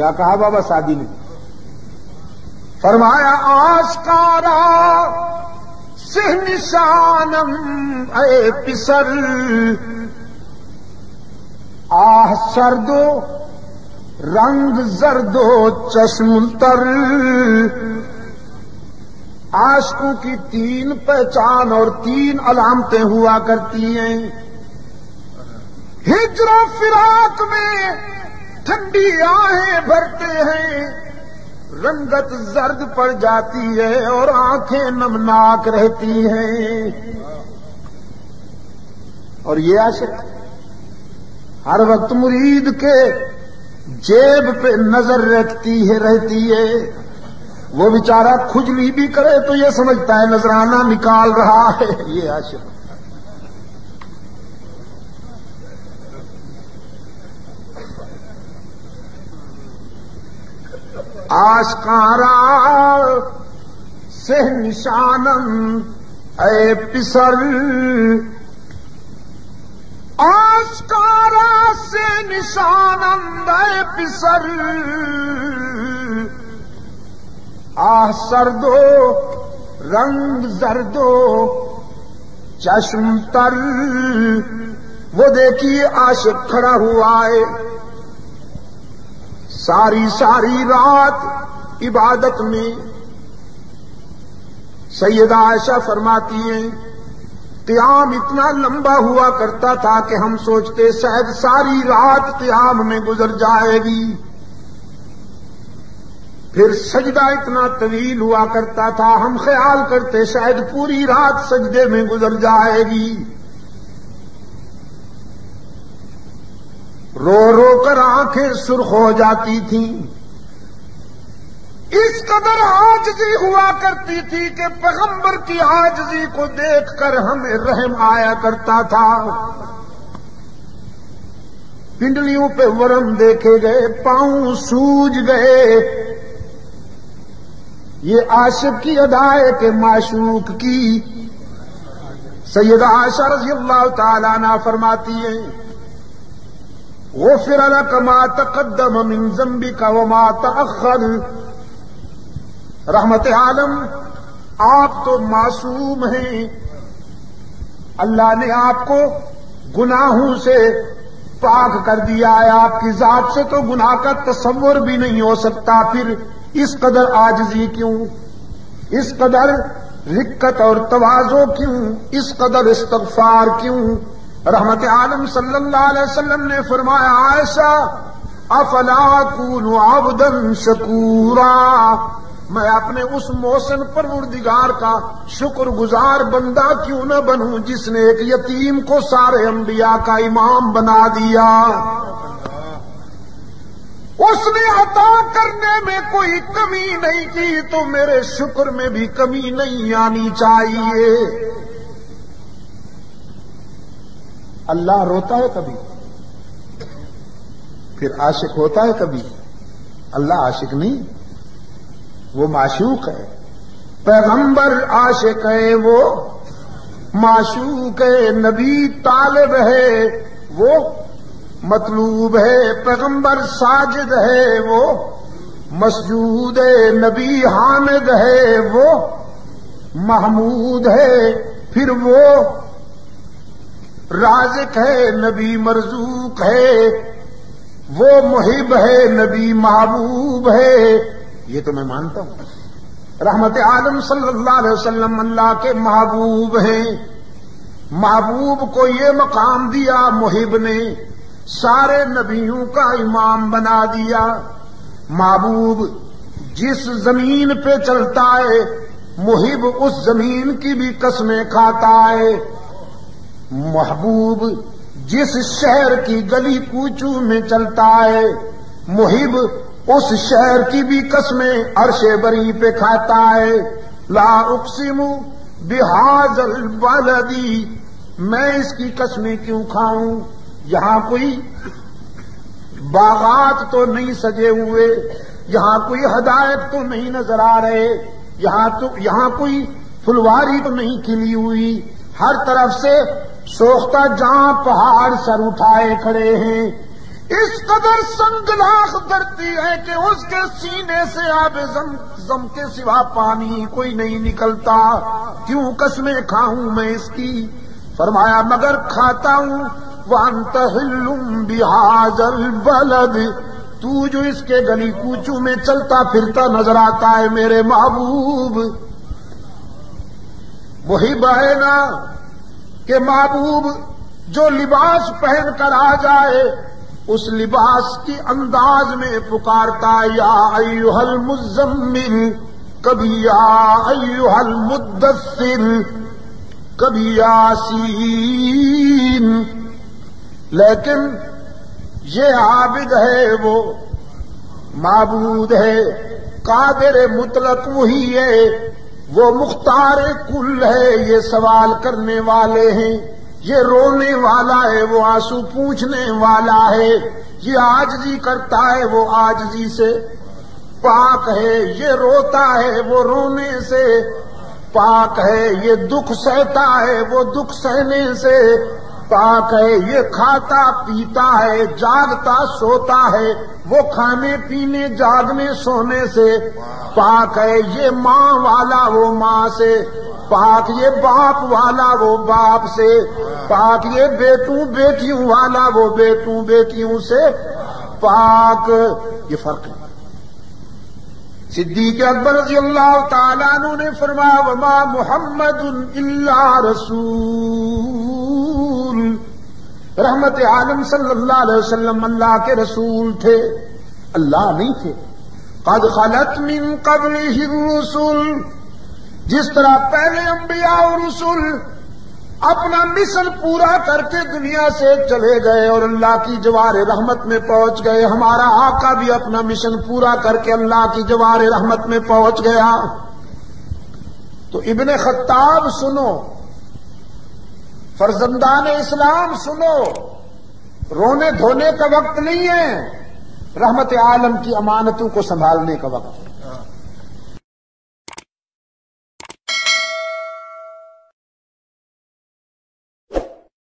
کیا کہا بابا سعدی نے؟ فرمایا آشکارا سے نشانم اے پسر، آہ سردو رنگ زردو چشم تر۔ عاشقوں کی 3 پہچان اور 3 علامتیں ہوا کرتی ہیں۔ ہجر و فراق میں ٹھنڈی آہیں بھرتے ہیں، رنگت زرد پڑ جاتی ہے اور آنکھیں نمناک رہتی ہیں۔ اور یہ عاشق ہر وقت مرید کے جیب پہ نظر رہتی ہے، وہ بیچارہ کھجلی بھی کرے تو یہ سمجھتا ہے نذرانہ نکال رہا ہے۔ یہ عاشق آشکارا سے نشانم اے پسر، آشکارا سے نشانم اے پسر، آہ سردو رنگ زردو چشم تر۔ وہ دیکھیے عاشق کھڑا ہوا ہے، ساری رات عبادت میں۔ سیدہ عائشہ فرماتی ہیں قیام اتنا لمبا ہوا کرتا تھا کہ ہم سوچتے شاید ساری رات قیام میں گزر جائے گی، پھر سجدہ اتنا طویل ہوا کرتا تھا ہم خیال کرتے شاید پوری رات سجدے میں گزر جائے گی۔ رو رو کر آنکھیں سرخ ہو جاتی تھیں، اس قدر عاجزی ہوا کرتی تھی کہ پیغمبر کی عاجزی کو دیکھ کر ہمیں رحم آیا کرتا تھا۔ پنڈلیوں پہ ورم دیکھے گئے، پاؤں سوج گئے۔ یہ عاشق کی ادا ہے کہ معشوق کی۔ سیدہ عائشہ رضی اللہ تعالی عنہا فرماتی ہیں غفر لک ما تقدم من ذنبک وما تأخر۔ رحمت عالم آپ تو معصوم ہیں، اللہ نے آپ کو گناہوں سے پاک کر دیا ہے، آپ کی ذات سے تو گناہ کا تصور بھی نہیں ہو سکتا، پھر اس قدر عاجزی کیوں، اس قدر رقت اور تواضع کیوں، اس قدر استغفار کیوں؟ رحمت عالم صلی اللہ علیہ وسلم نے فرمایا عائشہ افلا اکون عبدا شکورا، میں اپنے اس محسن پروردگار کا شکر گزار بندہ کیوں نہ بنوں جس نے ایک یتیم کو سارے انبیاء کا امام بنا دیا۔ اس نے عطا کرنے میں کوئی کمی نہیں کی تو میرے شکر میں بھی کمی نہیں آنی چاہیے۔ اللہ روتا ہے کبھی؟ پھر عاشق ہوتا ہے کبھی؟ اللہ عاشق نہیں، وہ معشوق ہے۔ پیغمبر عاشق ہے، وہ معشوق ہے۔ نبی طالب ہے، وہ مطلوب ہے۔ پیغمبر ساجد ہے، وہ مسجود ہے۔ نبی حامد ہے، وہ محمود ہے۔ پھر وہ رازق ہے، نبی مرزوق ہے۔ وہ محب ہے، نبی محبوب ہے۔ یہ تو میں مانتا ہوں۔ رحمت عالم صلی اللہ علیہ وسلم اللہ کے محبوب ہیں۔ محبوب کو یہ مقام دیا محب نے، سارے نبیوں کا امام بنا دیا۔ محبوب جس زمین پہ چلتا ہے محب اس زمین کی بھی قسمیں کھاتا ہے۔ محبوب جس شہر کی گلی کوچوں میں چلتا ہے محب اس شہر کی بھی قسمیں عرش بری پہ کھاتا ہے۔ لا اقسم بہذا البلد، میں اس کی قسمیں کیوں کھاؤں؟ یہاں کوئی باغات تو نہیں سجے ہوئے، یہاں کوئی حدائق تو نہیں نظر آ رہے، یہاں کوئی پھلواری تو نہیں کھلی ہوئی، ہر طرف سے سوختہ جہاں پہاڑ سر اٹھائے کھڑے ہیں۔ اس قدر سنگلاخ دھرتی ہے کہ اس کے سینے سے آب زم کے سوا پانی کوئی نہیں نکلتا. کیوں قسمیں کھاؤں میں اس کی؟ فرمایا مگر کھاتا ہوں. وانت حل بہذا البلد، تو جو اس کے گلی کوچوں میں چلتا پھرتا نظر آتا ہے میرے محبوب. وہی ہے نا کہ محبوب جو لباس پہن کر آ جائے اس لباس کی انداز میں پکارتا یا ایھا المزمل، کبھی یا ایھا المدثر، کبھی یاسین. لیکن یہ عابد ہے، وہ معبود ہے، قادر مطلق وہی ہے، وہ مختار کل ہے. یہ سوال کرنے والے ہیں، یہ رونے والا ہے، وہ آنسو پوچھنے والا ہے. یہ عاجزی کرتا ہے، وہ عاجزی سے پاک ہے. یہ روتا ہے، وہ رونے سے پاک ہے. یہ دکھ سہتا ہے، وہ دکھ سہنے سے پاک ہے. یہ کھاتا پیتا ہے، جاگتا سوتا ہے، وہ کھانے پینے جاگنے سونے سے پاک ہے. یہ ماں والا وہ ماں سے پاک، یہ باپ والا وہ باپ سے پاک، یہ بیٹوں بیٹیوں والا وہ بیٹوں بیٹیوں سے پاک. یہ فرق ہے. صدیق اکبر رضی اللہ تعالیٰ عنہ نے فرمایا وما محمد الا رسول، رحمت عالم صلی اللہ علیہ وسلم اللہ کے رسول تھے، اللہ نہیں تھے. قد خلت من قبلہ الرسل، جس طرح پہلے انبیاء اور رسول اپنا مشن پورا کر کے دنیا سے چلے گئے اور اللہ کی جوار رحمت میں پہنچ گئے، ہمارا آقا بھی اپنا مشن پورا کر کے اللہ کی جوار رحمت میں پہنچ گیا. تو ابن خطاب سنو، فرزندان اسلام سنو، رونے دھونے کا وقت نہیں ہے، رحمت عالم کی امانتوں کو سنبھالنے کا وقت ہے.